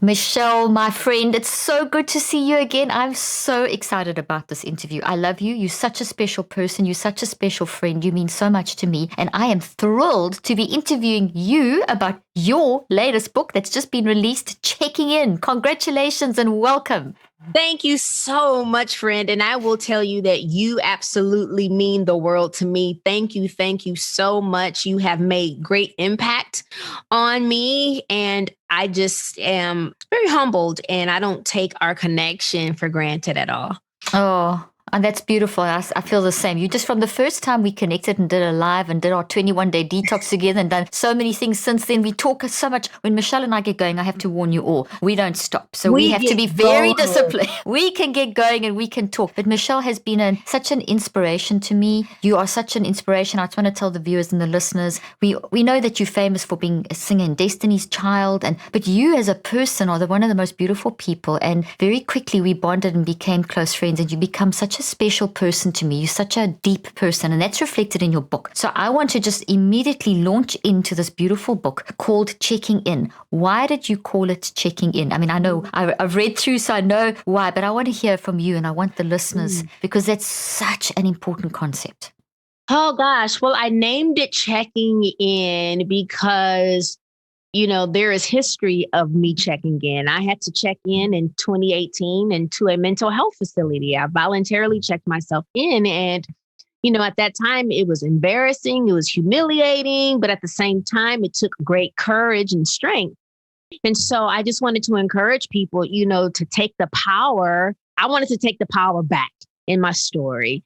Michelle, my friend, it's so good to see you again. I'm so excited about this interview. I love you. You're such a special person. You're such a special friend. You mean so much to me. And I am thrilled to be interviewing you about your latest book that's just been released, Checking In. Congratulations and welcome. Thank you so much, friend. And I will tell you that you absolutely mean the world to me. Thank you. Thank you so much. You have made great impact on me. And I just am very humbled, and I don't take our connection for granted at all. Oh, and that's beautiful. I feel the same. You just from the first time we connected and did a live and did our 21-day detox together and done so many things since then. We talk so much. When Michelle and I get going, I have to warn you all, we don't stop. So we have to be very disciplined. We can get going and we can talk. But Michelle has been such an inspiration to me. You are such an inspiration. I just want to tell the viewers and the listeners, we know that you're famous for being a singer and Destiny's Child, but you as a person are one of the most beautiful people. And very quickly we bonded and became close friends, and you become such a special person to me. You're such a deep person, and that's reflected in your book. So I want to just immediately launch into this beautiful book called Checking In. Why did you call it Checking In? I mean, I know I've read through, so I know why, but I want to hear from you, and I want the listeners, because that's such an important concept. Oh, gosh. Well, I named it Checking In because there is history of me checking in. I had to check in 2018 into a mental health facility. I voluntarily checked myself in. And, at that time, it was embarrassing. It was humiliating. But at the same time, it took great courage and strength. And so I just wanted to encourage people, to take the power. I wanted to take the power back in my story.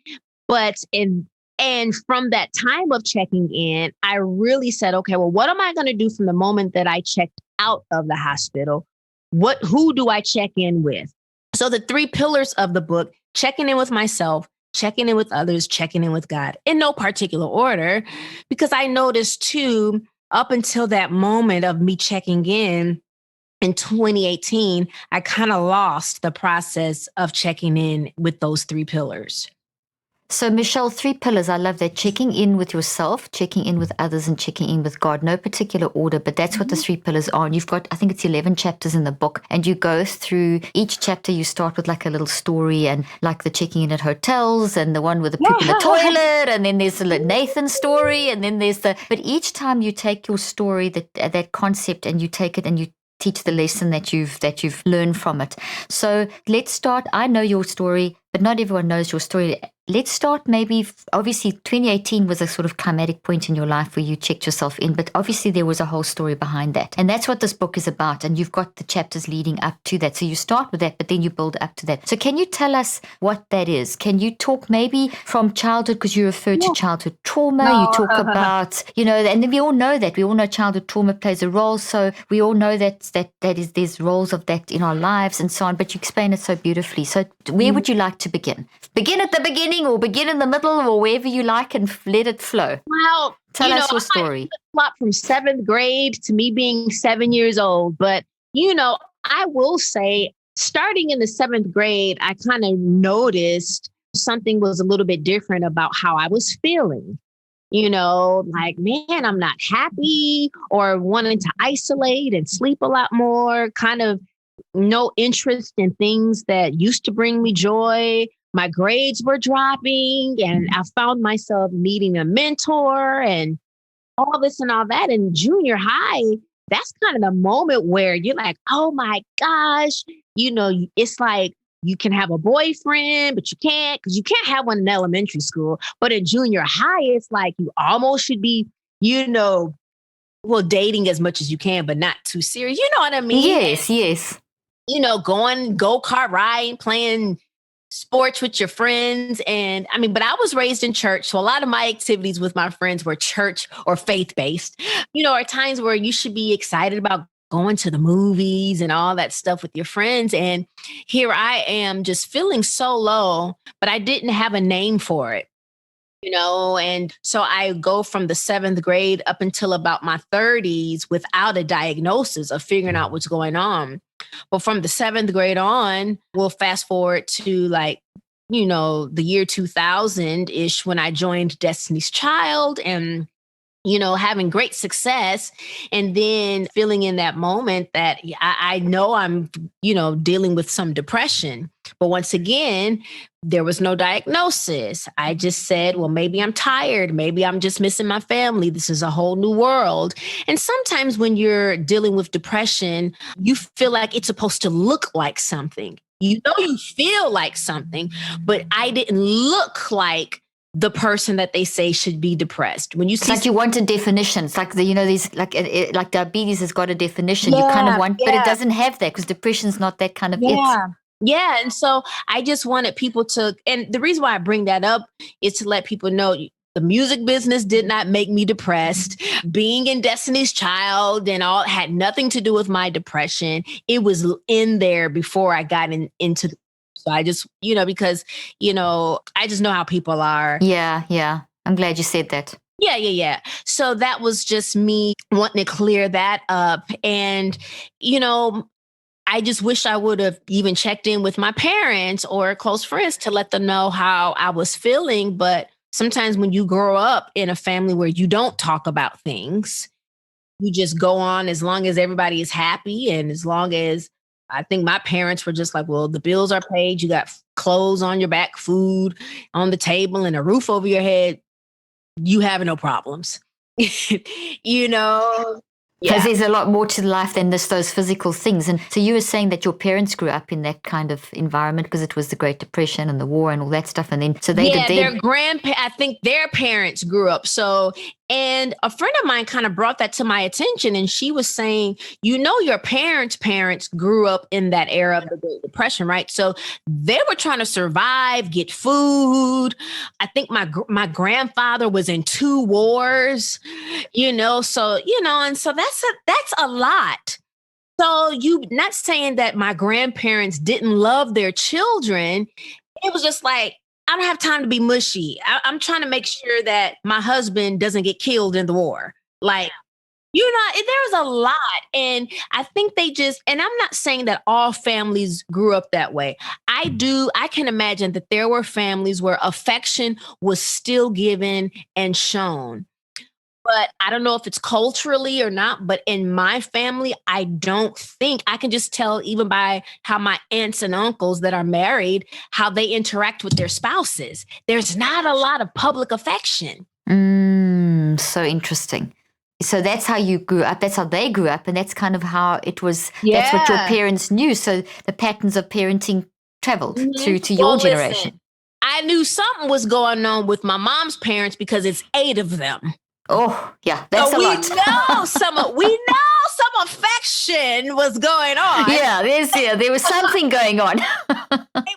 And from that time of checking in, I really said, okay, well, what am I going to do from the moment that I checked out of the hospital? Who do I check in with? So the 3 pillars of the book: checking in with myself, checking in with others, checking in with God, in no particular order, because I noticed too, up until that moment of me checking in 2018, I kind of lost the process of checking in with those 3 pillars. So, Michelle, 3 pillars. I love that. Checking in with yourself, checking in with others, and checking in with God. No particular order, but that's what the 3 pillars are. And you've got, I think it's 11 chapters in the book. And you go through each chapter, you start with like a little story, and like the checking in at hotels, and the one with the poop in the toilet, and then there's the Nathan story, and then but each time you take your story, that concept, and you take it and you teach the lesson that you've learned from it. So let's start. I know your story, but not everyone knows your story. Let's start maybe, obviously 2018 was a sort of climatic point in your life where you checked yourself in, but obviously there was a whole story behind that. And that's what this book is about. And you've got the chapters leading up to that. So you start with that, but then you build up to that. So can you tell us what that is? Can you talk maybe from childhood, because you refer to childhood trauma, you talk about, and we all know that. We all know childhood trauma plays a role. So we all know there's roles of that in our lives and so on, but you explain it so beautifully. So where would you like to begin? Begin at the beginning, or begin in the middle, or wherever you like, and let it flow. Well, tell us your story. Flop from 7th grade to me being 7 years old. But, I will say, starting in the 7th grade, I kind of noticed something was a little bit different about how I was feeling. Like, man, I'm not happy, or wanting to isolate and sleep a lot more, kind of no interest in things that used to bring me joy. My grades were dropping, and I found myself needing a mentor and all this and all that. In junior high, that's kind of the moment where you're like, oh my gosh, it's like you can have a boyfriend, but you can't, because you can't have one in elementary school. But in junior high, it's like you almost should be, dating as much as you can, but not too serious. You know what I mean? Yes. Going go-kart riding, playing sports with your friends. And but I was raised in church. So a lot of my activities with my friends were church or faith-based. Are times where you should be excited about going to the movies and all that stuff with your friends. And here I am just feeling so low, but I didn't have a name for it. And so I go from the 7th grade up until about my 30s without a diagnosis of figuring out what's going on. But from the 7th grade on, we'll fast forward to the year 2000-ish, when I joined Destiny's Child. And having great success and then feeling in that moment that I know I'm, dealing with some depression. But once again, there was no diagnosis. I just said, well, maybe I'm tired. Maybe I'm just missing my family. This is a whole new world. And sometimes when you're dealing with depression, you feel like it's supposed to look like something. You feel like something, but I didn't look like the person that they say should be depressed. When you It's see, like you want a definition. It's like these like diabetes has got a definition. You kind of want, but it doesn't have that because depression's not that kind of it. Yeah. And so I just wanted people to, and the reason why I bring that up is to let people know the music business did not make me depressed. Being in Destiny's Child and all had nothing to do with my depression. It was in there before I got into. So I just, because, I just know how people are. Yeah. I'm glad you said that. Yeah. So that was just me wanting to clear that up. And, I just wish I would have even checked in with my parents or close friends to let them know how I was feeling. But sometimes when you grow up in a family where you don't talk about things, you just go on as long as everybody is happy. And as long as I think my parents were just like, well, the bills are paid. You got clothes on your back, food on the table, and a roof over your head. You have no problems, Because there's a lot more to life than just those physical things. And so you were saying that your parents grew up in that kind of environment because it was the Great Depression and the war and all that stuff. And then so they did their I think their parents grew up. So, and a friend of mine kind of brought that to my attention. And she was saying, your parents' grew up in that era of the Great Depression, right? So they were trying to survive, get food. I think my grandfather was in 2 wars, so, and so that's a lot. So you not saying that my grandparents didn't love their children. It was just like, I don't have time to be mushy. I'm trying to make sure that my husband doesn't get killed in the war. Like, there's a lot. And I think and I'm not saying that all families grew up that way. I can imagine that there were families where affection was still given and shown. But I don't know if it's culturally or not, but in my family, I don't think I can just tell even by how my aunts and uncles that are married, how they interact with their spouses. There's not a lot of public affection. So interesting. So that's how you grew up. That's how they grew up. And that's kind of how it was. Yeah. That's what your parents knew. So the patterns of parenting traveled to your generation. Listen, I knew something was going on with my mom's parents because it's 8 of them. Oh, yeah, that's a lot. We know some affection was going on. Yeah, there was something going on.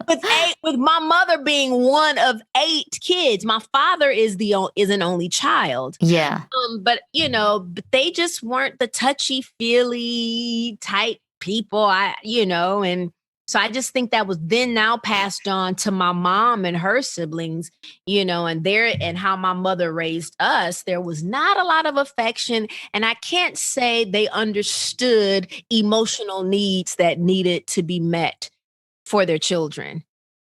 with my mother being one of 8 kids. My father is an only child. Yeah. But they just weren't the touchy-feely type people. And so I just think that was then now passed on to my mom and her siblings, and how my mother raised us. There was not a lot of affection. And I can't say they understood emotional needs that needed to be met for their children.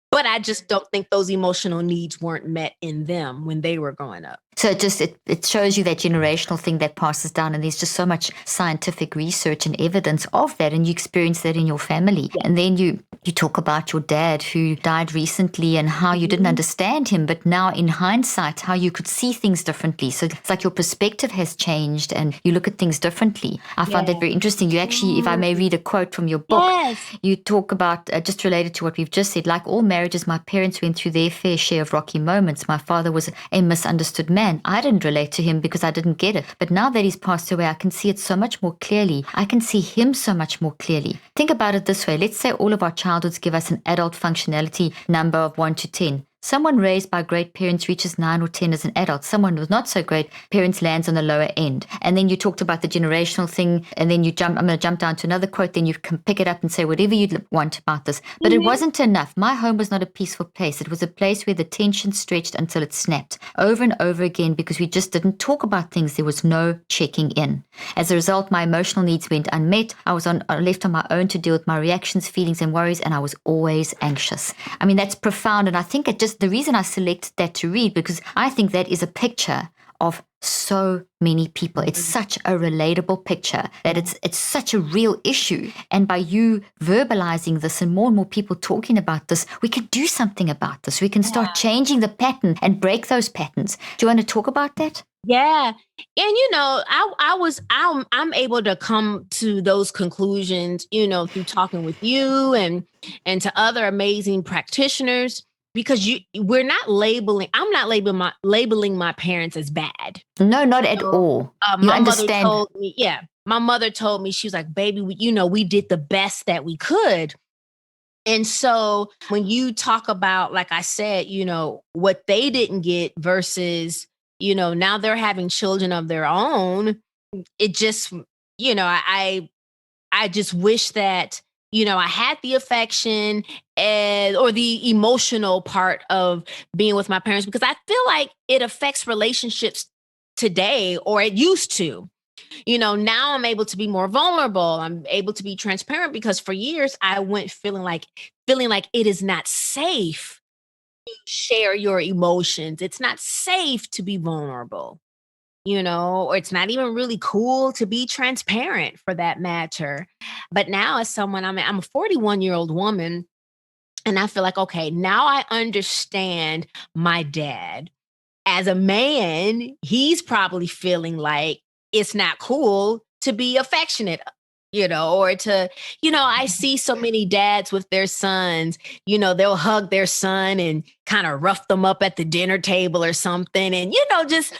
But I just don't think those emotional needs weren't met in them when they were growing up. So it shows you that generational thing that passes down, and there's just so much scientific research and evidence of that, and you experience that in your family. Yeah. And then you talk about your dad who died recently and how you didn't understand him, but now in hindsight, how you could see things differently. So it's like your perspective has changed and you look at things differently. I found that very interesting. You actually, if I may read a quote from your book, you talk about, just related to what we've just said, like all marriages, my parents went through their fair share of rocky moments. My father was a misunderstood man. I didn't relate to him because I didn't get it. But now that he's passed away, I can see it so much more clearly. I can see him so much more clearly. Think about it this way. Let's say all of our childhoods give us an adult functionality number of 1 to 10. Someone raised by great parents reaches 9 or 10 as an adult. Someone with not so great parents lands on the lower end. And then you talked about the generational thing, and then I'm going to jump down to another quote, then you can pick it up and say whatever you want about this. But it wasn't enough. My home was not a peaceful place. It was a place where the tension stretched until it snapped over and over again because we just didn't talk about things. There was no checking in. As a result, my emotional needs went unmet. I was left on my own to deal with my reactions, feelings, and worries, and I was always anxious. I mean, that's profound, and I think the reason I selected that to read, because I think that is a picture of so many people. It's such a relatable picture that it's such a real issue. And by you verbalizing this and more people talking about this, we can do something about this. We can start changing the pattern and break those patterns. Do you want to talk about that? Yeah. And, I'm able to come to those conclusions, through talking with you and to other amazing practitioners, because I'm not labeling my parents as bad. No, not at all. You understand. My mother told me, she was like, baby, we did the best that we could. And so when you talk about, like I said, what they didn't get versus, now they're having children of their own, it just, I just wish that, I had the affection or the emotional part of being with my parents, because I feel like it affects relationships today, or it used to. Now I'm able to be more vulnerable. I'm able to be transparent, because for years I went feeling like it is not safe to share your emotions. It's not safe to be vulnerable, or it's not even really cool to be transparent, for that matter. But now, as someone, I'm a 41-year-old woman, and I feel like, okay, now I understand my dad. As a man, he's probably feeling like it's not cool to be affectionate, or to, I see so many dads with their sons, they'll hug their son and kind of rough them up at the dinner table or something. And, just,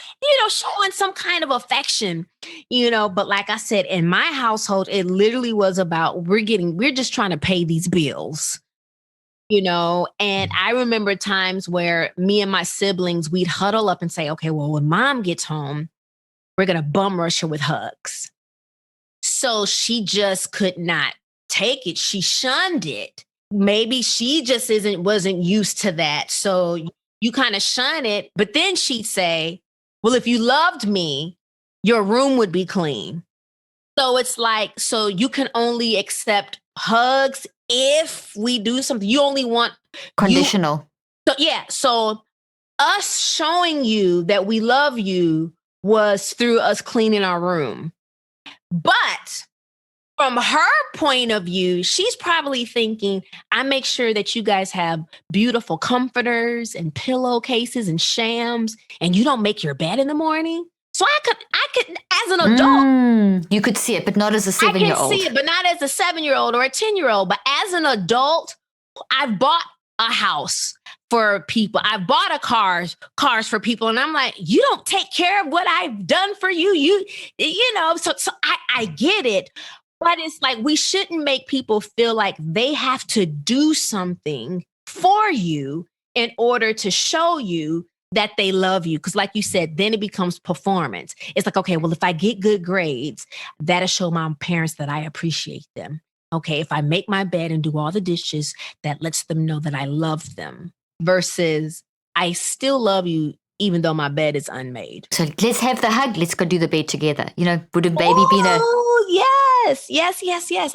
showing some kind of affection, but like I said, in my household, it literally was about, we're just trying to pay these bills. And I remember times where me and my siblings, we'd huddle up and say, okay, well, when mom gets home, we're going to bum rush her with hugs. So she just could not take it. She shunned it. Maybe she just wasn't used to that. So you kind of shun it. But then she'd say, well, if you loved me, your room would be clean. So it's like, so you can only accept hugs if we do something. You only want conditional. So us showing you that we love you was through us cleaning our room. But from her point of view, she's probably thinking, I make sure that you guys have beautiful comforters and pillowcases and shams, and you don't make your bed in the morning. So I could, as an adult, you could see it, but not as a 7-year-old. I can see it, but not as a 7-year-old or a 10-year-old. But as an adult, I've bought a house for people. I've bought cars for people. And I'm like, you don't take care of what I've done for you. So I get it. But it's like, we shouldn't make people feel like they have to do something for you in order to show you that they love you. Because like you said, then it becomes performance. It's like, okay, well, if I get good grades, that'll show my parents that I appreciate them. Okay, if I make my bed and do all the dishes, that lets them know that I love them. Versus, I still love you even though my bed is unmade. So let's have the hug. Let's go do the bed together. Would a baby be yes.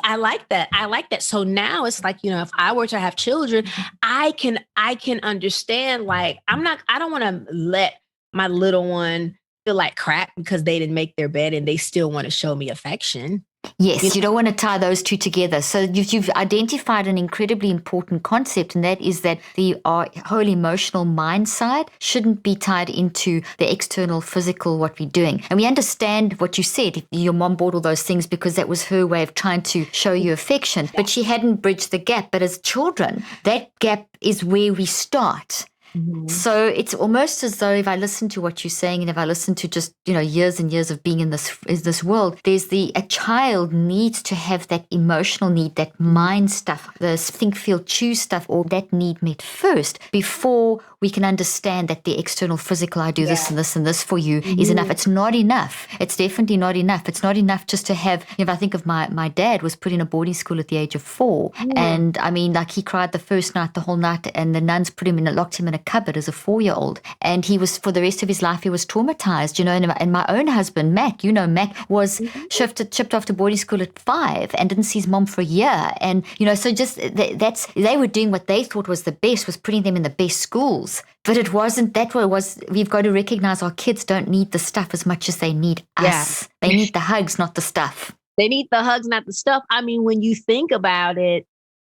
I like that. So now it's like, if I were to have children, I can understand, like, I don't want to let my little one feel like crap because they didn't make their bed and they still want to show me affection. Yes, you don't want to tie those two together. So you've identified an incredibly important concept, and that is that the whole emotional mind side shouldn't be tied into the external physical, what we're doing. And we understand what you said. Your mom bought all those things because that was her way of trying to show you affection, but she hadn't bridged the gap. But as children, that gap is where we start. Mm-hmm. So it's almost as though if I listen to what you're saying, and if I listen to just, years and years of being in this world, there's a child needs to have that emotional need, that mind stuff, the think, feel, choose stuff, or that need met first before we can understand that the external physical, I do this and this and this for you, is enough. It's not enough. It's definitely not enough. It's not enough just to have, if I think of my dad was put in a boarding school at the age of 4. And I mean, like, he cried the first night, the whole night, and the nuns locked him in a cupboard as a 4-year-old. And he was, for the rest of his life, he was traumatized, and my own husband, Mac, Mac was shipped off to boarding school at 5 and didn't see his mom for a year. And, so just they were doing what they thought was the best, was putting them in the best schools. ourselves. But it wasn't that what it was. We've got to recognize our kids don't need the stuff as much as they need us. They need the hugs, not the stuff. They need the hugs, not the stuff. I mean, when you think about it,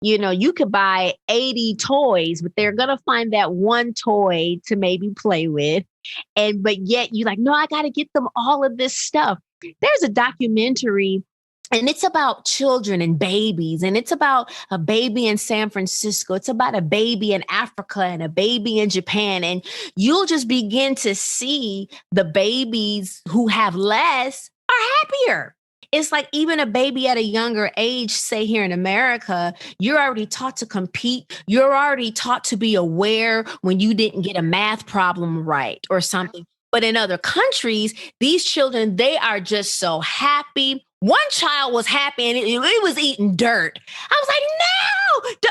you could buy 80 toys, but they're going to find that one toy to maybe play with. But yet you're like, no, I got to get them all of this stuff. There's a documentary, and it's about children and babies, and it's about a baby in San Francisco. It's about a baby in Africa and a baby in Japan. And you'll just begin to see the babies who have less are happier. It's like even a baby at a younger age, say here in America, you're already taught to compete. You're already taught to be aware when you didn't get a math problem right or something. But in other countries, these children, they are just so happy. One child was happy and it was eating dirt. I was like, no, but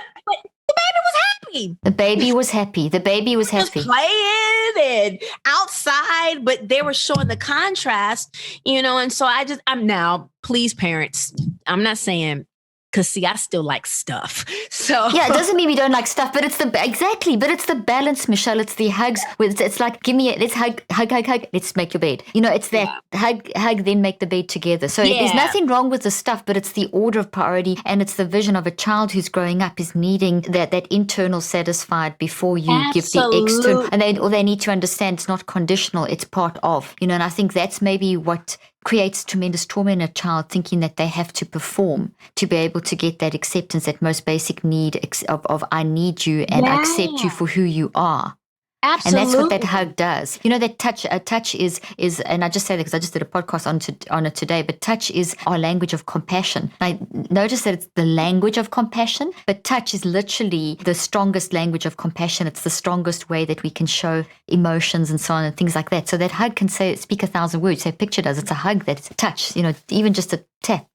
the baby was happy. The baby was happy. The baby was happy. Just playing and outside, but they were showing the contrast, and so I'm now, please parents, I'm not saying, because see, I still like stuff. So yeah, it doesn't mean we don't like stuff, but it's the balance, Michelle. It's the hugs. It's like, let's hug. Let's make your bed. It's that hug, then make the bed together. So there's nothing wrong with the stuff, but it's the order of priority, and it's the vision of a child who's growing up is needing that internal satisfied before you give the external. And they need to understand it's not conditional. It's part of. And I think that's maybe what creates tremendous trauma in a child, thinking that they have to perform to be able to get that acceptance, that most basic need of I need you and I accept you for who you are. Absolutely. And that's what that hug does. That touch is, and I just say that because I just did a podcast on it today, but touch is our language of compassion. I notice that it's the language of compassion, but touch is literally the strongest language of compassion. It's the strongest way that we can show emotions and so on and things like that. So that hug can speak 1,000 words. So a picture does. It's a hug that's touch, even just a tap.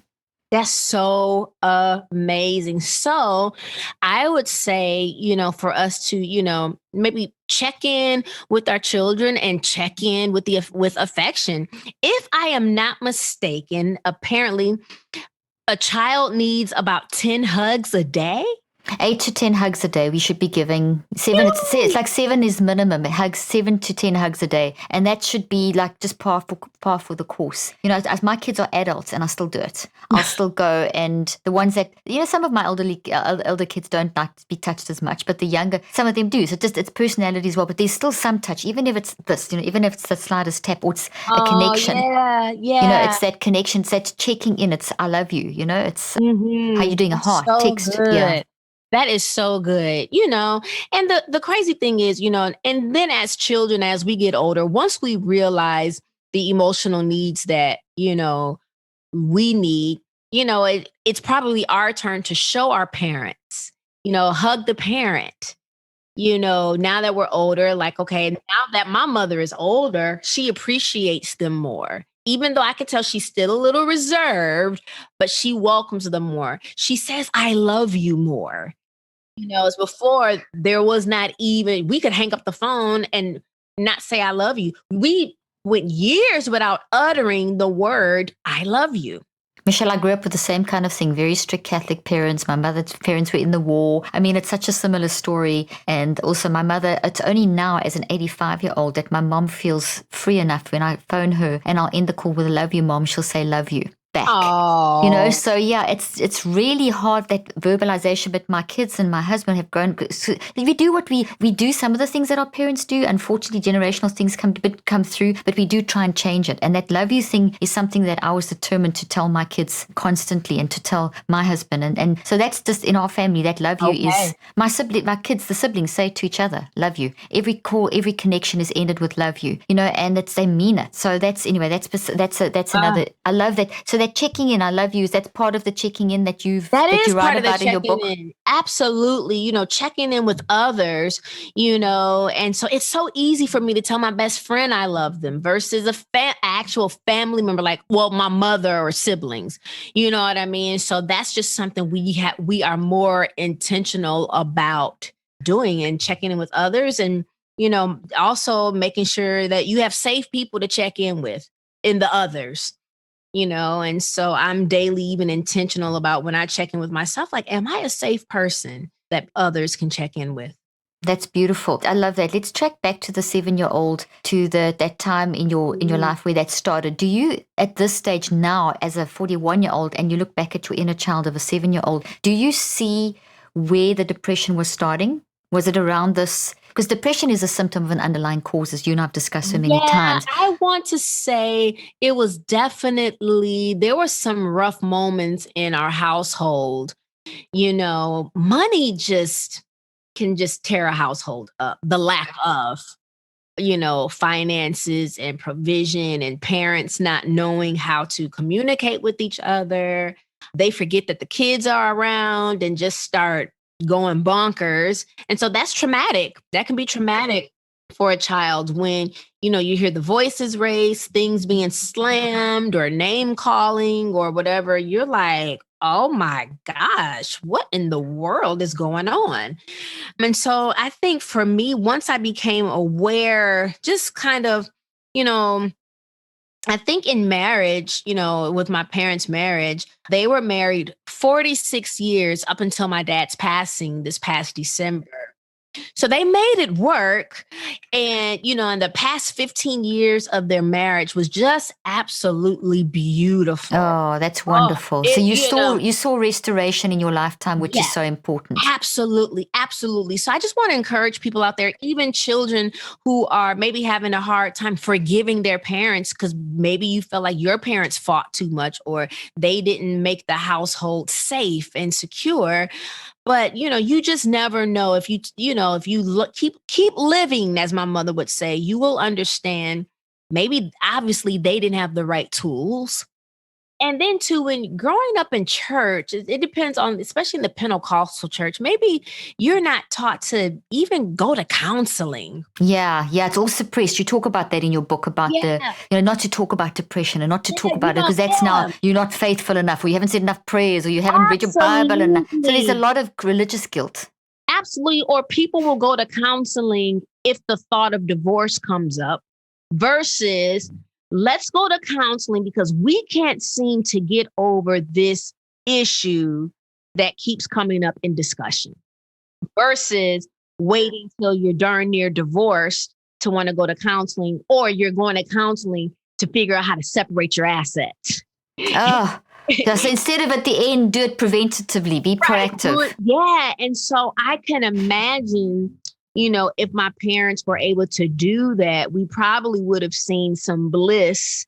That's so amazing. So I would say, for us to, maybe check in with our children and check in with affection. If I am not mistaken, apparently a child needs about 10 hugs a day. 8 to 10 hugs a day. We should be giving 7. It's like 7 is minimum. Hugs, 7 to 10 hugs a day, and that should be like just par for the course. As my kids are adults, and I still do it. I'll still go, and the ones that some of my elder kids don't like to be touched as much, but the younger, some of them do. So it's personality as well. But there's still some touch, even if it's this, even if it's the slightest tap or it's a connection. Yeah. It's that connection. It's that checking in. It's I love you. It's how you doing, a heart so text. Good. Yeah. That is so good, and the crazy thing is, and then as children, as we get older, once we realize the emotional needs that, we need, it's probably our turn to show our parents, hug the parent, now that we're older, like, okay, now that my mother is older, she appreciates them more. Even though I could tell she's still a little reserved, but she welcomes them more. She says, I love you more. As before, there was not even, we could hang up the phone and not say, I love you. We went years without uttering the word, I love you. Michelle, I grew up with the same kind of thing, very strict Catholic parents. My mother's parents were in the war. I mean, it's such a similar story. And also my mother, it's only now as an 85-year-old that my mom feels free enough when I phone her and I'll end the call with love you, mom. She'll say, love you back. Aww. So yeah, it's really hard, that verbalization, but my kids and my husband have grown. So we do what we do, some of the things that our parents do. Unfortunately, generational things come through, but we do try and change it. And that love you thing is something that I was determined to tell my kids constantly and to tell my husband. And so that's just in our family, that love you is my kids, the siblings say to each other, love you. Every call, every connection is ended with love you, and they mean it. So that's another, I love that. So that checking in, I love you, that's part of the checking in that you write about in your book. Absolutely, checking in with others, and so it's so easy for me to tell my best friend I love them versus actual family member, like, my mother or siblings, you know what I mean? So that's just something we are more intentional about doing, and checking in with others, and also making sure that you have safe people to check in with in the others. And so I'm daily even intentional about when I check in with myself, like, am I a safe person that others can check in with? That's beautiful. I love that. Let's track back to the 7-year-old, to that time in your life where that started. Do you, at this stage now, as a 41-year-old, and you look back at your inner child of a 7-year-old, do you see where the depression was starting? Was it around this? Because depression is a symptom of an underlying cause, as you and I have discussed so many times. I want to say it was definitely, there were some rough moments in our household. Money just can just tear a household up. The lack of, finances and provision, and parents not knowing how to communicate with each other. They forget that the kids are around and just start going bonkers. And so that's traumatic. That can be traumatic for a child when, you hear the voices raised, things being slammed or name calling or whatever. You're like, oh my gosh, what in the world is going on? And so I think for me, once I became aware, just kind of, you know, I think in marriage, with my parents' marriage, they were married 46 years up until my dad's passing this past December. So they made it work. And, in the past 15 years of their marriage was just absolutely beautiful. Oh, that's wonderful. So you saw restoration in your lifetime, which is so important. Absolutely. Absolutely. So I just want to encourage people out there, even children who are maybe having a hard time forgiving their parents because maybe you felt like your parents fought too much or they didn't make the household safe and secure. But, you just never know. If keep living, as my mother would say, you will understand. Maybe obviously they didn't have the right tools. And then too, when growing up in church, it depends on, especially in the Pentecostal church, maybe you're not taught to even go to counseling. Yeah, it's all suppressed. You talk about that in your book about not to talk about depression and not to talk about it because that's now you're not faithful enough or you haven't said enough prayers or you haven't read your Bible enough. So there's a lot of religious guilt. Absolutely. Or people will go to counseling if the thought of divorce comes up versus let's go to counseling because we can't seem to get over this issue that keeps coming up in discussion versus waiting till you're darn near divorced to want to go to counseling, or you're going to counseling to figure out how to separate your assets. Oh, so instead of at the end, do it preventatively, be proactive. Yeah. And so I can imagine, if my parents were able to do that, we probably would have seen some bliss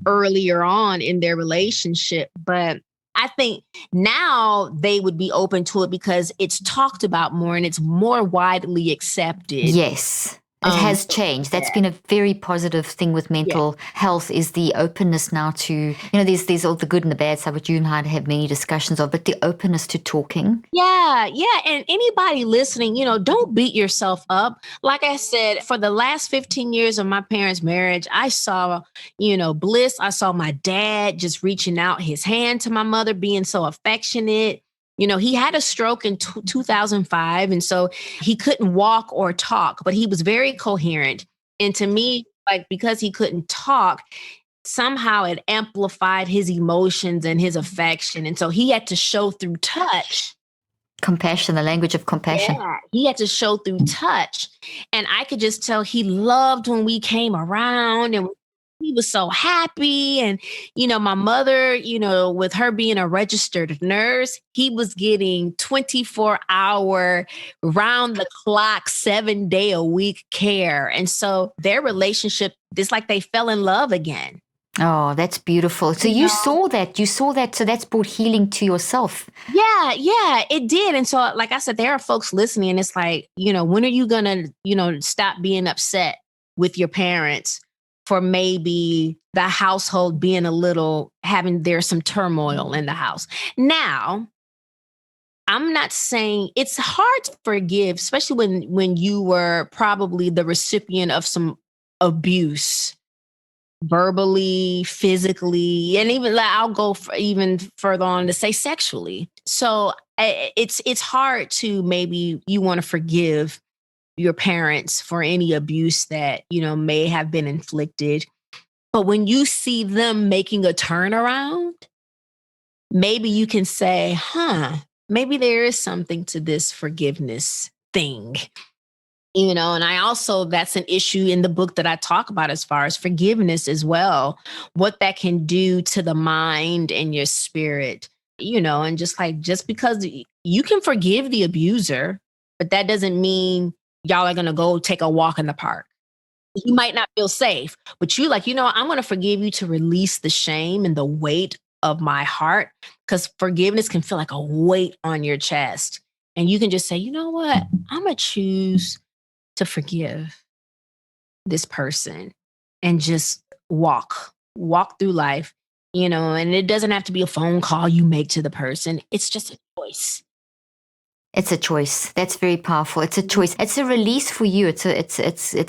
earlier on in their relationship. But I think now they would be open to it because it's talked about more and it's more widely accepted. Yes. It has changed. That's been a very positive thing with mental health is the openness now to, there's all the good and the bad side, which you and I have many discussions of, but the openness to talking. Yeah. And anybody listening, don't beat yourself up. Like I said, for the last 15 years of my parents' marriage, I saw, bliss. I saw my dad just reaching out his hand to my mother, being so affectionate. He had a stroke in 2005, and so he couldn't walk or talk, but he was very coherent. And to me, because he couldn't talk, somehow it amplified his emotions and his affection. And so he had to show through touch. Compassion, the language of compassion. Yeah, he had to show through touch. And I could just tell he loved when we came around and he was so happy. And, my mother, with her being a registered nurse, he was getting 24-hour, round the clock, 7-day-a-week care. And so their relationship, it's like they fell in love again. Oh, that's beautiful. So you saw that. So that's brought healing to yourself. Yeah, it did. And so, like I said, there are folks listening and it's like, when are you going to, stop being upset with your parents for maybe the household being there's some turmoil in the house. Now, I'm not saying it's hard to forgive, especially when you were probably the recipient of some abuse, verbally, physically, and even I'll go even further on to say sexually. So it's hard to maybe you want to forgive your parents for any abuse that, may have been inflicted. But when you see them making a turnaround, maybe you can say, maybe there is something to this forgiveness thing. And I also, that's an issue in the book that I talk about as far as forgiveness as well, what that can do to the mind and your spirit, and just because you can forgive the abuser, but that doesn't mean y'all are going to go take a walk in the park. You might not feel safe, but I'm going to forgive you to release the shame and the weight of my heart, because forgiveness can feel like a weight on your chest. And you can just say, you know what? I'm going to choose to forgive this person and just walk through life, and it doesn't have to be a phone call you make to the person. It's just a choice. It's a choice. That's very powerful. It's a choice. It's a release for you. It's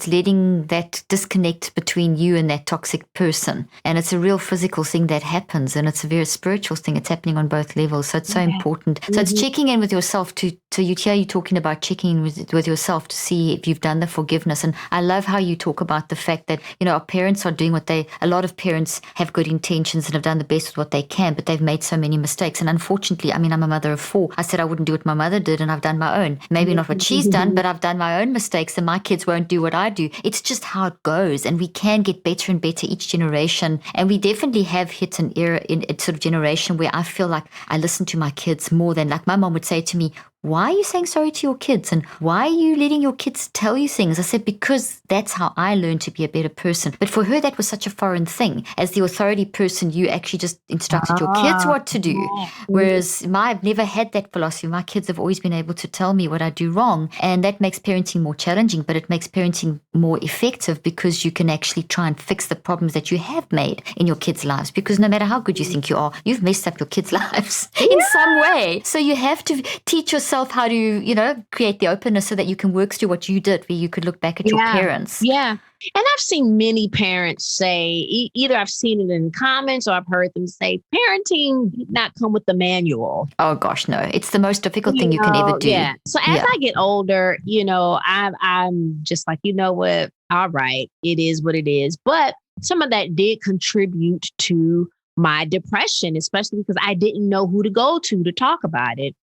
letting that disconnect between you and that toxic person. And it's a real physical thing that happens, and it's a very spiritual thing. It's happening on both levels. So it's so important. So it's checking in with yourself so you hear you talking about checking in with yourself to see if you've done the forgiveness. And I love how you talk about the fact that, our parents are doing a lot of parents have good intentions and have done the best with what they can, but they've made so many mistakes. And unfortunately, I'm a mother of 4. I said I wouldn't do what my mother did, and I've done my own. Maybe not what she's done, but I've done my own mistakes, and my kids won't do what I do. It's just how it goes, and we can get better and better each generation. And we definitely have hit an era in a sort of generation where I feel like I listen to my kids more than, like, my mom would say to me, why are you saying sorry to your kids? And why are you letting your kids tell you things? I said, because that's how I learned to be a better person. But for her, that was such a foreign thing. As the authority person, you actually just instructed your kids what to do. Whereas I've never had that philosophy. My kids have always been able to tell me what I do wrong. And that makes parenting more challenging, but it makes parenting more effective, because you can actually try and fix the problems that you have made in your kids' lives. Because no matter how good you think you are, you've messed up your kids' lives in some way. So you have to teach yourself how to, create the openness so that you can work through what you did, where you could look back at your parents. Yeah. And I've seen many parents say, either I've seen it in comments or I've heard them say, parenting did not come with the manual. Oh gosh, no. It's the most difficult thing you can ever do. Yeah. So as I get older, I'm just like, you know what? All right, it is what it is. But some of that did contribute to my depression, especially because I didn't know who to go to talk about it.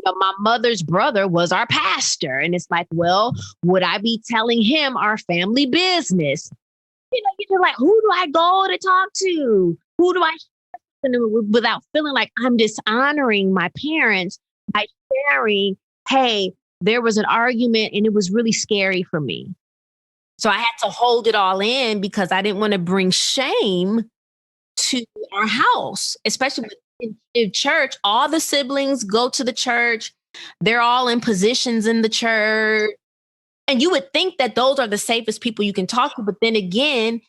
My mother's brother was our pastor. And it's like, well, would I be telling him our family business? You're like, who do I go to talk to? Who do I without feeling like I'm dishonoring my parents by sharing, hey, there was an argument and it was really scary for me. So I had to hold it all in because I didn't want to bring shame to our house, especially in church. All the siblings go to the church. They're all in positions in the church. And you would think that those are the safest people you can talk to. But then again,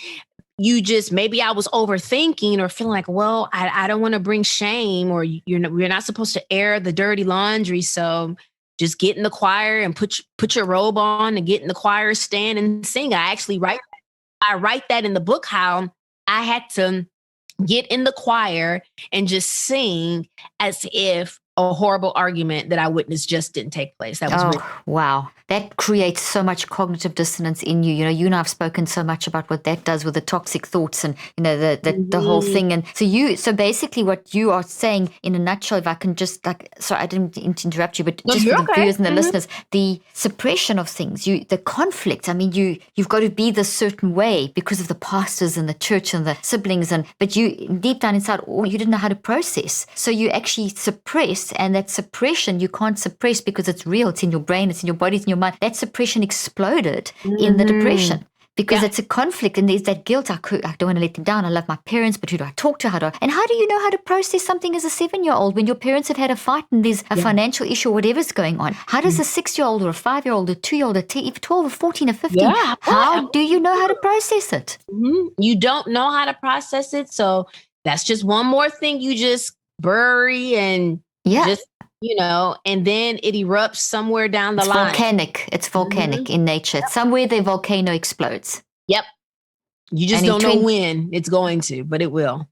maybe I was overthinking or feeling like, well, I don't want to bring shame, or we're not supposed to air the dirty laundry. So just get in the choir and put your robe on and get in the choir stand and sing. I write that in the book, how I had to get in the choir and just sing as if a horrible argument that I witnessed just didn't take place. That was wow. That creates so much cognitive dissonance in you. You and I have spoken so much about what that does with the toxic thoughts and, the whole thing. And so basically what you are saying in a nutshell, if I can just sorry, I didn't interrupt you, but just for the viewers and the listeners, the suppression of things, the conflict. I mean, you've got to be this certain way because of the pastors and the church and the siblings, but you deep down inside, you didn't know how to process. So you actually suppress, and that suppression you can't suppress because it's real. It's in your brain, it's in your body, it's in your mind. That suppression exploded in the depression because it's a conflict, and there's that guilt. I don't want to let them down. I love my parents, but who do I talk to? And how do you know how to process something as a 7-year-old when your parents have had a fight and there's a financial issue or whatever's going on? How does a 6-year-old or a 5-year-old or 2-year-old, even 12 or 14 or 15, how do you know how to process it? You don't know how to process it. So that's just one more thing you just bury and just, and then it erupts somewhere down the line. It's volcanic in nature. Somewhere the volcano explodes. Yep. You just don't know when it's going to, but it will.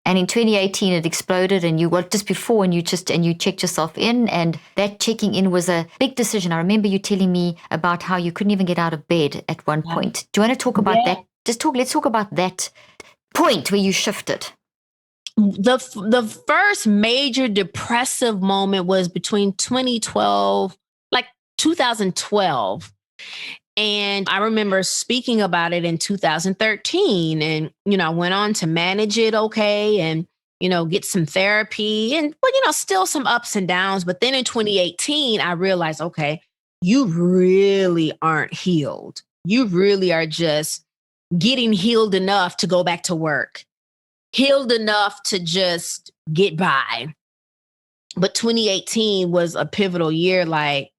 And in 2018, it exploded, and you just before, and you checked yourself in, and that checking in was a big decision. I remember you telling me about how you couldn't even get out of bed at one point. Do you want to talk about that? Let's talk about that point where you shifted. The first major depressive moment was between 2012, like 2012. And I remember speaking about it in 2013. And, I went on to manage it okay and, get some therapy and, but, still some ups and downs. But then in 2018, I realized, okay, you really aren't healed. You really are just getting healed enough to go back to work, healed enough to just get by. But 2018 was a pivotal year. Like,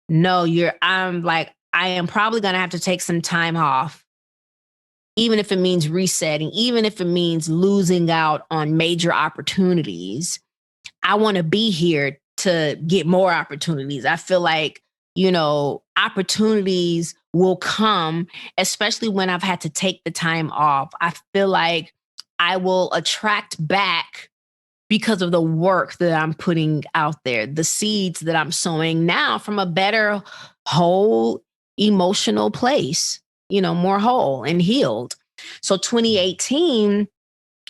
no, I am probably going to have to take some time off, even if it means resetting, even if it means losing out on major opportunities. I want to be here to get more opportunities. I feel like, opportunities will come, especially when I've had to take the time off. I feel like I will attract back because of the work that I'm putting out there, the seeds that I'm sowing now from a better whole emotional place, more whole and healed. So 2018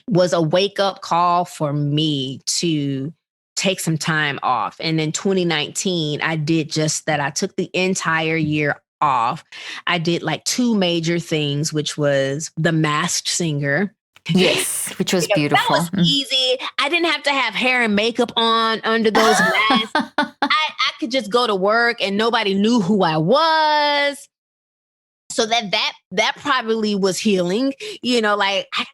was a wake up call for me to take some time off. And in 2019, I did just that. I took the entire year off. I did like two major things, which was The Masked Singer. Yes, which was beautiful. That was easy. I didn't have to have hair and makeup on under those masks. I could just go to work and nobody knew who I was. So that probably was healing, like I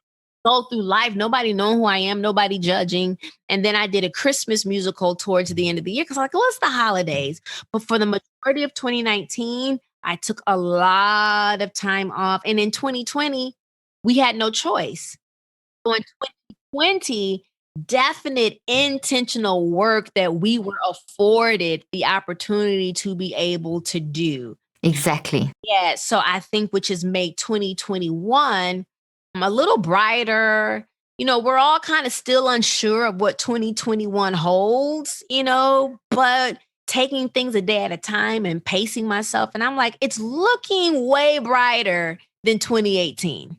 go through life, nobody knowing who I am, nobody judging. And then I did a Christmas musical towards the end of the year because well, it's the holidays. But for the majority of 2019, I took a lot of time off. And in 2020, we had no choice. So in 2020, definite intentional work that we were afforded the opportunity to be able to do. Exactly. Yeah. So I think which has made 2021 a little brighter. We're all kind of still unsure of what 2021 holds, but taking things a day at a time and pacing myself. And I'm like, it's looking way brighter than 2018.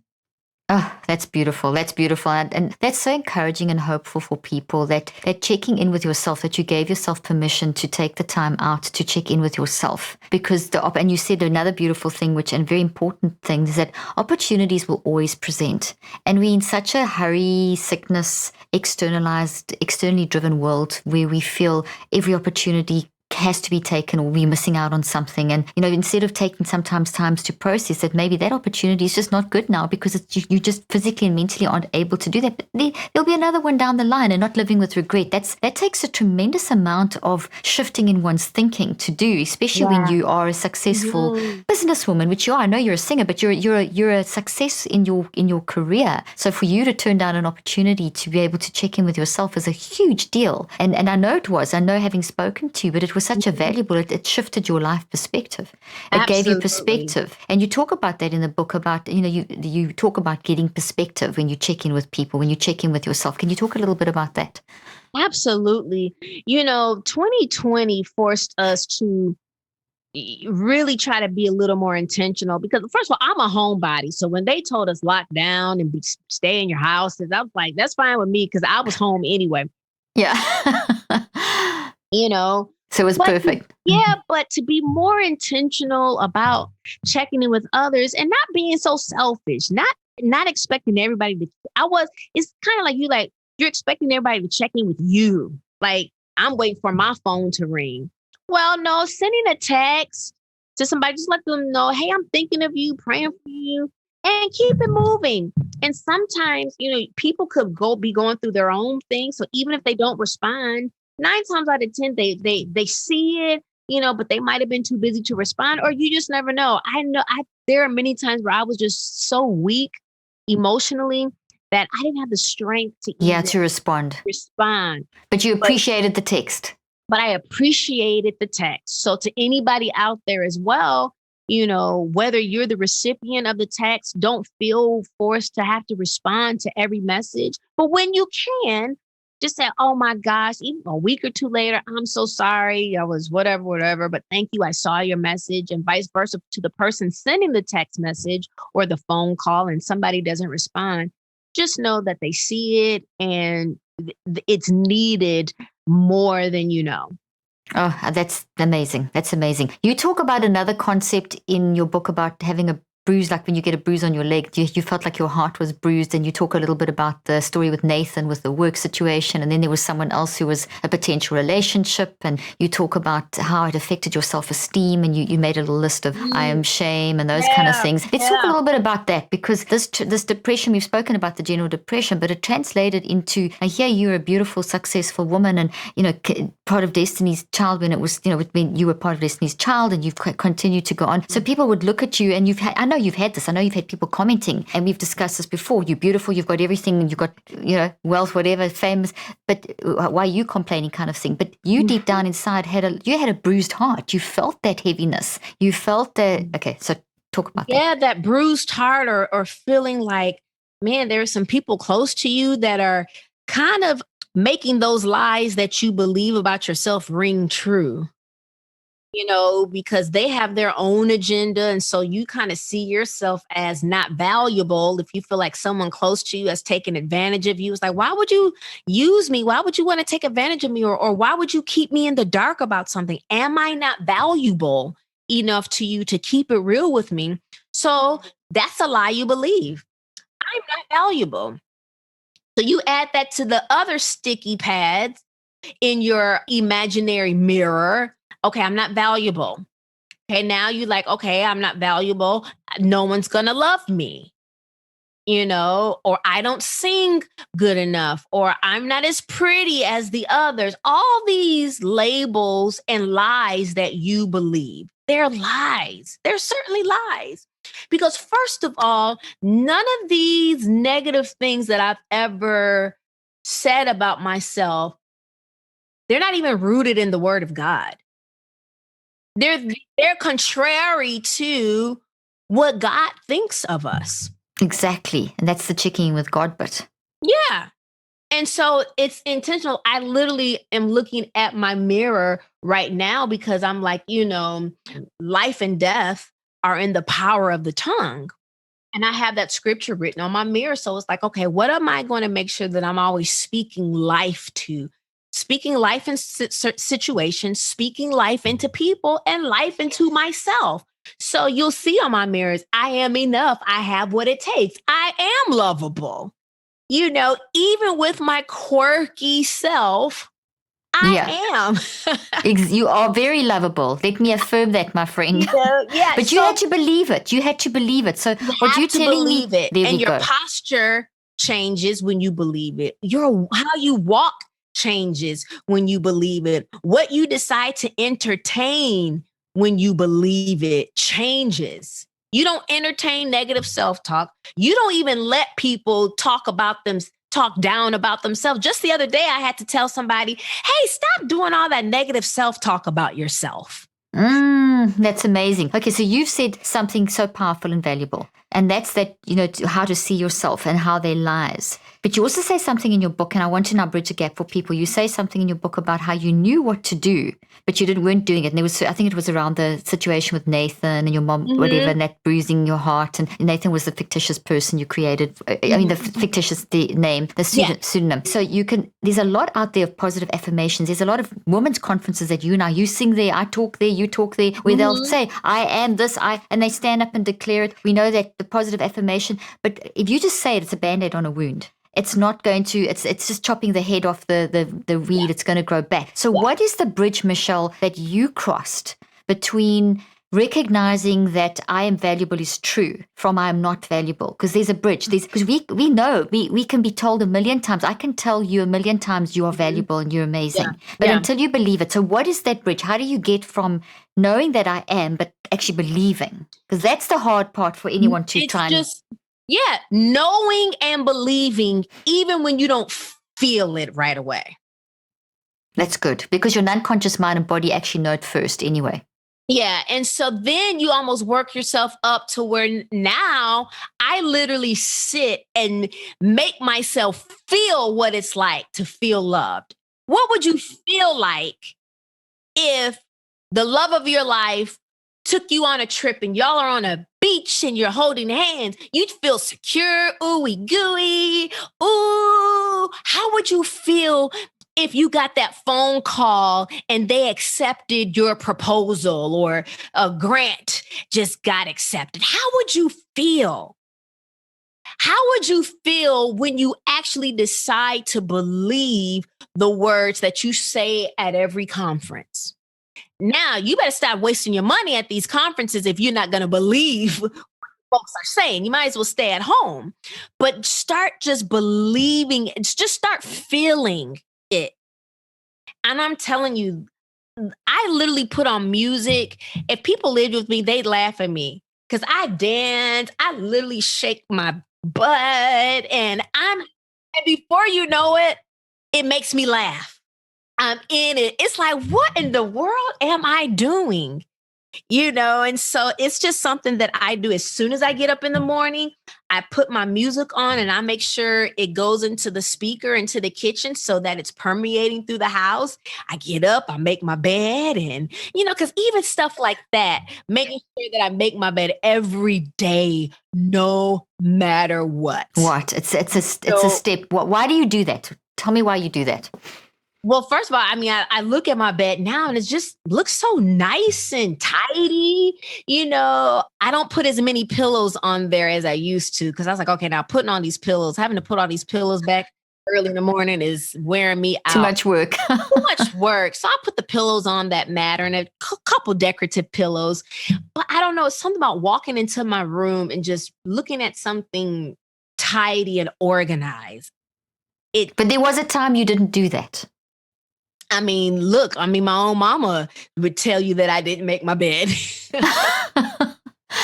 Oh, that's beautiful. That's beautiful. And that's so encouraging and hopeful for people that checking in with yourself, that you gave yourself permission to take the time out to check in with yourself. Because and you said another beautiful thing, which and very important thing is that opportunities will always present. And we're in such a hurry, sickness, externally driven world where we feel every opportunity has to be taken or we're missing out on something. And, instead of taking sometimes times to process that maybe that opportunity is just not good now because you just physically and mentally aren't able to do that. But there'll be another one down the line and not living with regret. That takes a tremendous amount of shifting in one's thinking to do, especially when you are a successful businesswoman, which you are. I know you're a singer, but you're a success in your career. So for you to turn down an opportunity to be able to check in with yourself is a huge deal. And I know it was. I know having spoken to you, but it was such a valuable, it shifted your life perspective. It gave you perspective. And you talk about that in the book about, you talk about getting perspective when you check in with people, when you check in with yourself. Can you talk a little bit about that? Absolutely. 2020 forced us to really try to be a little more intentional because first of all, I'm a homebody. So when they told us lock down and stay in your houses, I was like, that's fine with me because I was home anyway. Yeah. So it was perfect. But to be more intentional about checking in with others and not being so selfish, not expecting everybody to, it's kind of like you're expecting everybody to check in with you. Like I'm waiting for my phone to ring. Well, no, sending a text to somebody, just let them know, hey, I'm thinking of you, praying for you, and keep it moving. And sometimes, people could be going through their own thing. So even if they don't respond, 9 times out of 10, they see it, but they might have been too busy to respond, or you just never know. There are many times where I was just so weak emotionally that I didn't have the strength to respond. But you appreciated the text. But I appreciated the text. So to anybody out there as well, whether you're the recipient of the text, don't feel forced to have to respond to every message. But when you can, just say, oh my gosh, even a week or two later, I'm so sorry. I was whatever, but thank you. I saw your message, and vice versa to the person sending the text message or the phone call and somebody doesn't respond. Just know that they see it and it's needed more than you know. Oh, that's amazing. That's amazing. You talk about another concept in your book about having a bruise, like when you get a bruise on your leg, you felt like your heart was bruised, and you talk a little bit about the story with Nathan with the work situation, and then there was someone else who was a potential relationship, and you talk about how it affected your self-esteem, and you made a little list of I am shame and those kind of things. Let's talk a little bit about that, because this depression, we've spoken about the general depression, but it translated into, I hear you're a beautiful, successful woman, and part of Destiny's Child, when it was, when you were part of Destiny's Child, and you've continued to go on. So people would look at you, and I know you've had this. I know you've had people commenting, and we've discussed this before. You're beautiful. You've got everything. And you've got, wealth, whatever, famous. But why are you complaining, kind of thing? But you deep down inside had a bruised heart. You felt that heaviness. You felt that. Okay, so talk about that. Yeah, that bruised heart, or feeling like, man, there are some people close to you that are kind of making those lies that you believe about yourself ring true. Because they have their own agenda. And so you kind of see yourself as not valuable. If you feel like someone close to you has taken advantage of you, it's like, why would you use me? Why would you want to take advantage of me? Or why would you keep me in the dark about something? Am I not valuable enough to you to keep it real with me? So that's a lie you believe. I'm not valuable. So you add that to the other sticky pads in your imaginary mirror. Okay, I'm not valuable. Okay, now you like, okay, I'm not valuable. No one's going to love me, or I don't sing good enough, or I'm not as pretty as the others. All these labels and lies that you believe, they're lies. They're certainly lies. Because first of all, none of these negative things that I've ever said about myself, they're not even rooted in the Word of God. They're contrary to what God thinks of us. Exactly. And that's the checking with God bit. Yeah. And so it's intentional. I literally am looking at my mirror right now because I'm like, life and death are in the power of the tongue. And I have that scripture written on my mirror. So it's like, okay, what am I going to make sure that I'm always speaking life to? Speaking life in situations, speaking life into people, and life into myself. So you'll see on my mirrors, I am enough. I have what it takes. I am lovable. Even with my quirky self, I am. You are very lovable. Let me affirm that, my friend. But you had to believe it. You had to believe it. So what you're telling me, and your posture changes when you believe it. How you walk changes when you believe it. What you decide to entertain when you believe it changes. You don't entertain negative self-talk. You don't even let people talk down about themselves. Just the other day, I had to tell somebody, hey, stop doing all that negative self-talk about yourself. That's amazing. Okay, so you've said something so powerful and valuable, and that's that, how to see yourself and how they lies. But you also say something in your book, and I want to now bridge a gap for people. You say something in your book about how you knew what to do, but you weren't doing it. And I think it was around the situation with Nathan and your mom, whatever, and that bruising your heart. And Nathan was the fictitious person you created. I mean, the fictitious name, the pseudonym. So there's a lot out there of positive affirmations. There's a lot of women's conferences that you sing there, I talk there, you talk there, where they'll say, I am this, and they stand up and declare it. We know that the positive affirmation, but if you just say it, it's a Band-Aid on a wound. It's not going to, it's just chopping the head off the weed. It's going to grow back. So what is the bridge, Michelle, that you crossed between recognizing that I am valuable is true from I am not valuable? Because there's a bridge. Because we know, we can be told a million times. I can tell you a million times you are valuable and you're amazing. But until you believe it. So what is that bridge? How do you get from knowing that I am, but actually believing? Because that's the hard part for anyone to try and... knowing and believing, even when you don't feel it right away. That's good, because your unconscious mind and body actually know it first anyway. Yeah. And so then you almost work yourself up to where now I literally sit and make myself feel what it's like to feel loved. What would you feel like if the love of your life took you on a trip and y'all are on a beach and you're holding hands? You'd feel secure, ooey gooey. Ooh, how would you feel if you got that phone call and they accepted your proposal or a grant just got accepted? How would you feel? How would you feel when you actually decide to believe the words that you say at every conference? Now, you better stop wasting your money at these conferences if you're not going to believe what folks are saying. You might as well stay at home. But start just believing, just start feeling it. And I'm telling you, I literally put on music. If people lived with me, they'd laugh at me because I dance. I literally shake my butt, and before you know it, it makes me laugh. I'm in it. It's like, what in the world am I doing? And so it's just something that I do as soon as I get up in the morning. I put my music on and I make sure it goes into the speaker, into the kitchen so that it's permeating through the house. I get up, I make my bed, and, because even stuff like that, making sure that I make my bed every day, no matter what. What? It's a step. Why do you do that? Tell me why you do that. Well, first of all, I look at my bed now and it just looks so nice and tidy. I don't put as many pillows on there as I used to because I was like, okay, now having to put all these pillows back early in the morning is wearing me out. Too much work. Too much work. So I put the pillows on that matter and a couple decorative pillows. But I don't know, it's something about walking into my room and just looking at something tidy and organized. But there was a time you didn't do that. Look, my own mama would tell you that I didn't make my bed.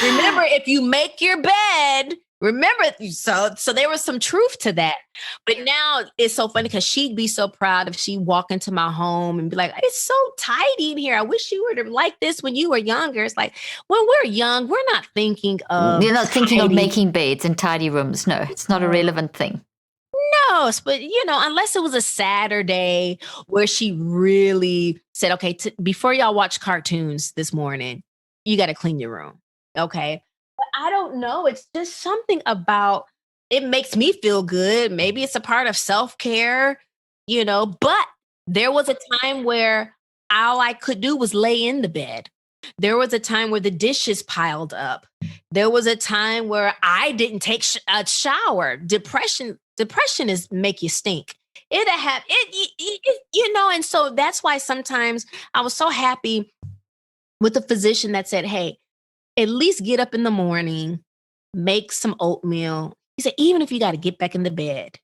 Remember, if you make your bed, so there was some truth to that. But now it's so funny because she'd be so proud if she walk into my home and be like, it's so tidy in here. I wish you were like this when you were younger. It's like, when we're young, we're not thinking of You're not thinking of making beds and tidy rooms. No, it's not a relevant thing. No, but unless it was a Saturday where she really said, okay, before y'all watch cartoons this morning, you got to clean your room. Okay. But I don't know. It's just something about it makes me feel good. Maybe it's a part of self-care, but there was a time where all I could do was lay in the bed. There was a time where the dishes piled up. There was a time where I didn't take a shower. Depression is make you stink. And so that's why sometimes I was so happy with the physician that said, hey, at least get up in the morning, make some oatmeal. He said, even if you got to get back in the bed,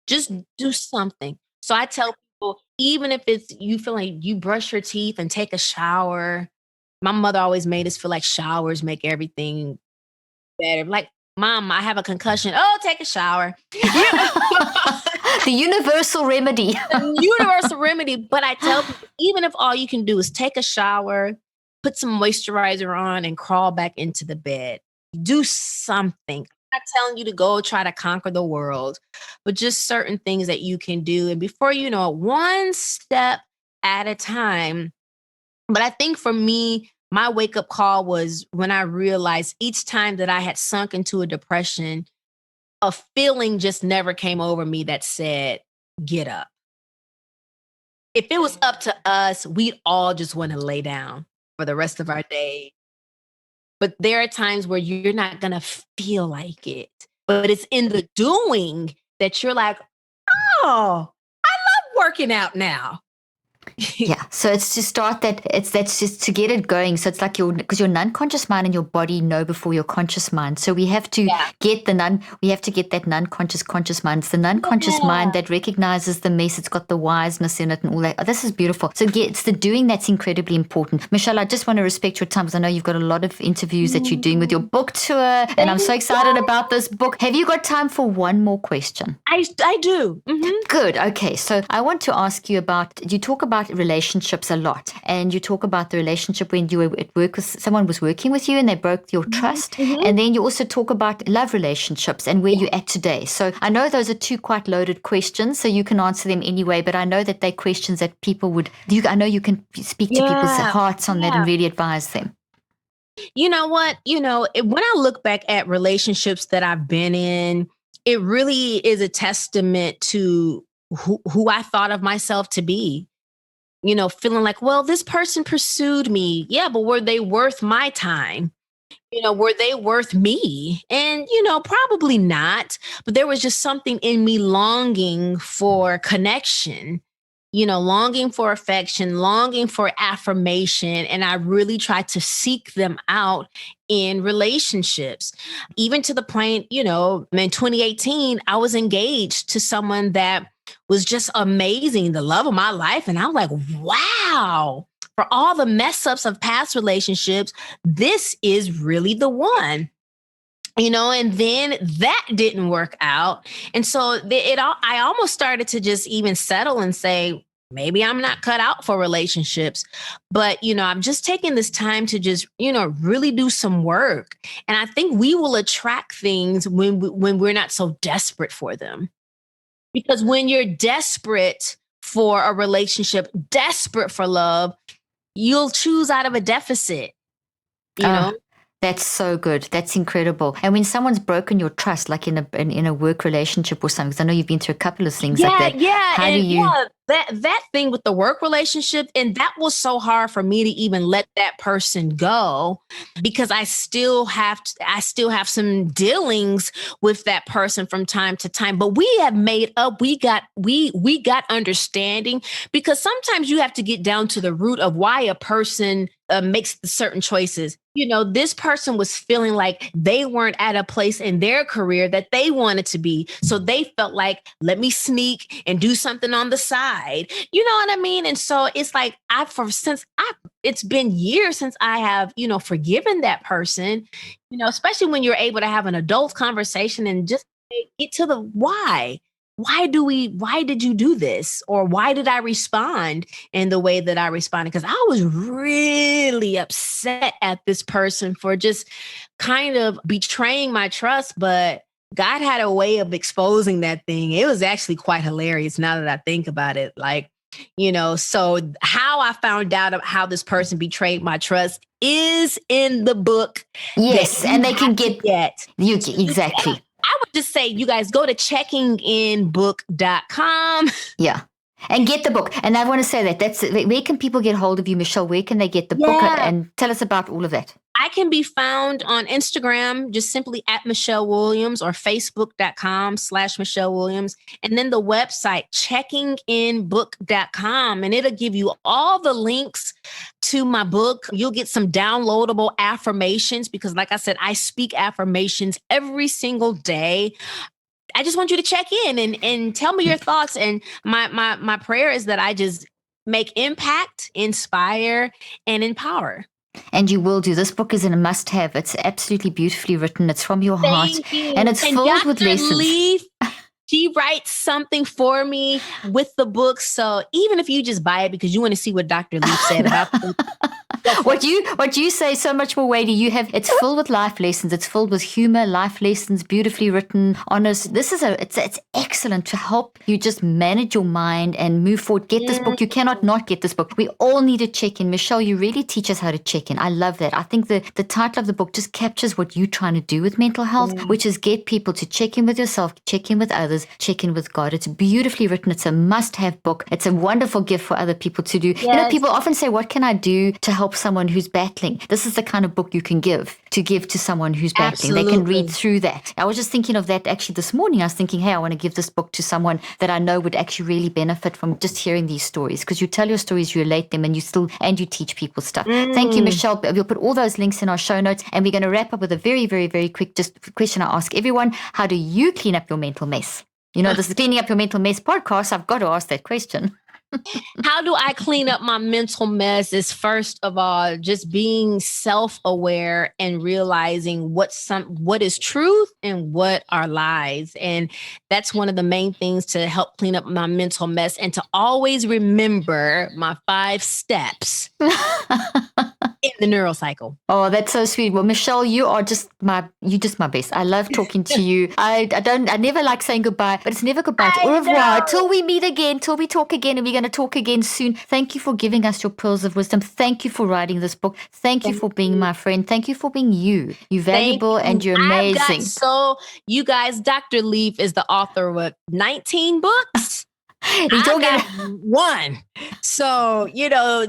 just do something. So I tell people, even if it's you feel like you brush your teeth and take a shower. My mother always made us feel like showers make everything better. Like, Mom, I have a concussion. Oh, take a shower. The universal remedy. The universal remedy. But I tell people, even if all you can do is take a shower, put some moisturizer on, and crawl back into the bed, do something. I'm not telling you to go try to conquer the world, but just certain things that you can do. And before you know it, one step at a time. But I think for me, my wake-up call was when I realized each time that I had sunk into a depression, a feeling just never came over me that said, get up. If it was up to us, we'd all just want to lay down for the rest of our day. But there are times where you're not going to feel like it. But it's in the doing that you're like, oh, I love working out now. Yeah. So it's to start that's just to get it going. So it's like because your non-conscious mind and your body know before your conscious mind. So we have to get that non-conscious conscious mind. It's the non-conscious mind that recognizes the mess. It's got the wiseness in it and all that. Oh, this is beautiful. So it's the doing that's incredibly important. Michelle, I just want to respect your time because I know you've got a lot of interviews that you're doing with your book tour. And I'm so excited about this book. Have you got time for one more question? I do. Mm-hmm. Good. Okay. So I want to ask you you talk about relationships a lot, and you talk about the relationship when you were at work with someone was working with you and they broke your trust. Mm-hmm. And then you also talk about love relationships and where you're at today. So I know those are two quite loaded questions, so you can answer them anyway, but I know that they're questions that people I know you can speak to people's hearts on that and really advise them. You know what? When I look back at relationships that I've been in, it really is a testament to who I thought of myself to be. Feeling like, well, this person pursued me. Yeah, but were they worth my time? Were they worth me? And, probably not. But there was just something in me longing for connection, longing for affection, longing for affirmation. And I really tried to seek them out in relationships, even to the point, in 2018, I was engaged to someone that was just amazing, the love of my life. And I'm like, wow, for all the mess ups of past relationships, this is really the one. And then that didn't work out. And so I almost started to just even settle and say, maybe I'm not cut out for relationships, but, I'm just taking this time to just, really do some work. And I think we will attract things when we're not so desperate for them. Because when you're desperate for a relationship, desperate for love, you'll choose out of a deficit, you know? That's so good. That's incredible. And when someone's broken your trust, like in a work relationship or something, because I know you've been through a couple of things like that. Yeah. How do you? Yeah, that thing with the work relationship, and that was so hard for me to even let that person go, because I still have some dealings with that person from time to time. But we have made up. We got understanding, because sometimes you have to get down to the root of why a person makes certain choices. This person was feeling like they weren't at a place in their career that they wanted to be. So they felt like, let me sneak and do something on the side. You know what I mean? And so it's like, it's been years since I have, forgiven that person, especially when you're able to have an adult conversation and just get to the why. Why did you do this? Or why did I respond in the way that I responded? Because I was really upset at this person for just kind of betraying my trust. But God had a way of exposing that thing. It was actually quite hilarious now that I think about it. Like, so how I found out of how this person betrayed my trust is in the book. Yes, and they can get you exactly. I would just say, you guys go to checkinginbook.com. Yeah. And get the book. And I want to say where can people get hold of you, Michelle? Where can they get the book? And tell us about all of that. I can be found on Instagram, just simply at Michelle Williams, or Facebook.com/Michelle Williams. And then the website, checkinginbook.com. And it'll give you all the links to my book. You'll get some downloadable affirmations, because like I said, I speak affirmations every single day. I just want you to check in and tell me your thoughts. And my prayer is that I just make impact, inspire, and empower. And you will do. This book is a must-have. It's absolutely beautifully written. It's from your heart. Thank you. And it's filled with lessons. DRLEAF, she writes something for me with the book. So even if you just buy it because you want to see what Dr. Leaf said about the book, what you say is so much more weighty. It's filled with life lessons. It's filled with humor, life lessons, beautifully written, honest. It's excellent to help you just manage your mind and move forward. Get this book. You cannot not get this book. We all need to check in. Michelle, you really teach us how to check in. I love that. I think the title of the book just captures what you're trying to do with mental health, which is get people to check in with yourself, check in with others, check in with God. It's beautifully written. It's a must-have book. It's a wonderful gift for other people to do. Yes. People often say, what can I do to help someone who's battling? This is the kind of book you can give to someone who's battling. Absolutely. They can read through that. I was just thinking of that actually this morning. I was thinking, hey, I want to give this book to someone that I know would actually really benefit from just hearing these stories, because you tell your stories, you relate them, and you teach people stuff. Thank you, Michelle. We'll put all those links in our show notes, and we're going to wrap up with a very, very, very quick just question I ask everyone. How do you clean up your mental mess? This is Cleaning Up Your Mental Mess podcast. I've got to ask that question. How do I clean up my mental mess? Is first of all, just being self-aware and realizing what is truth and what are lies. And that's one of the main things to help clean up my mental mess, and to always remember my 5 steps in the neurocycle. Oh, that's so sweet. Well, Michelle, you're just my best. I love talking to you. I never like saying goodbye, but it's never goodbye. It's au revoir till we meet again, till we talk again, and we're going to talk again soon. Thank you for giving us your pearls of wisdom. Thank you for writing this book. Thank you for being my friend. Thank you for being you. You're valuable and you're amazing. You guys, Dr. Leaf is the author of 19 books. You're I talking. got one. So,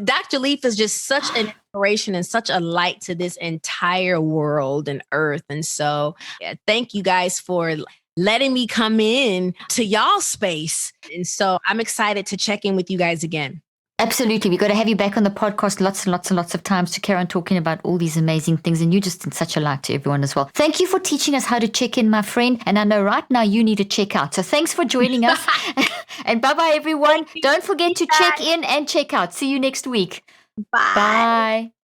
Dr. Leaf is just such an inspiration and such a light to this entire world and earth. And so, thank you guys for letting me come in to y'all space. And so I'm excited to check in with you guys again. Absolutely. We've got to have you back on the podcast lots and lots and lots of times to carry on talking about all these amazing things. And you're just in such a light to everyone as well. Thank you for teaching us how to check in, my friend. And I know right now you need to check out. So thanks for joining us. And bye-bye, everyone. Don't forget to check in and check out. See you next week. Bye. Bye.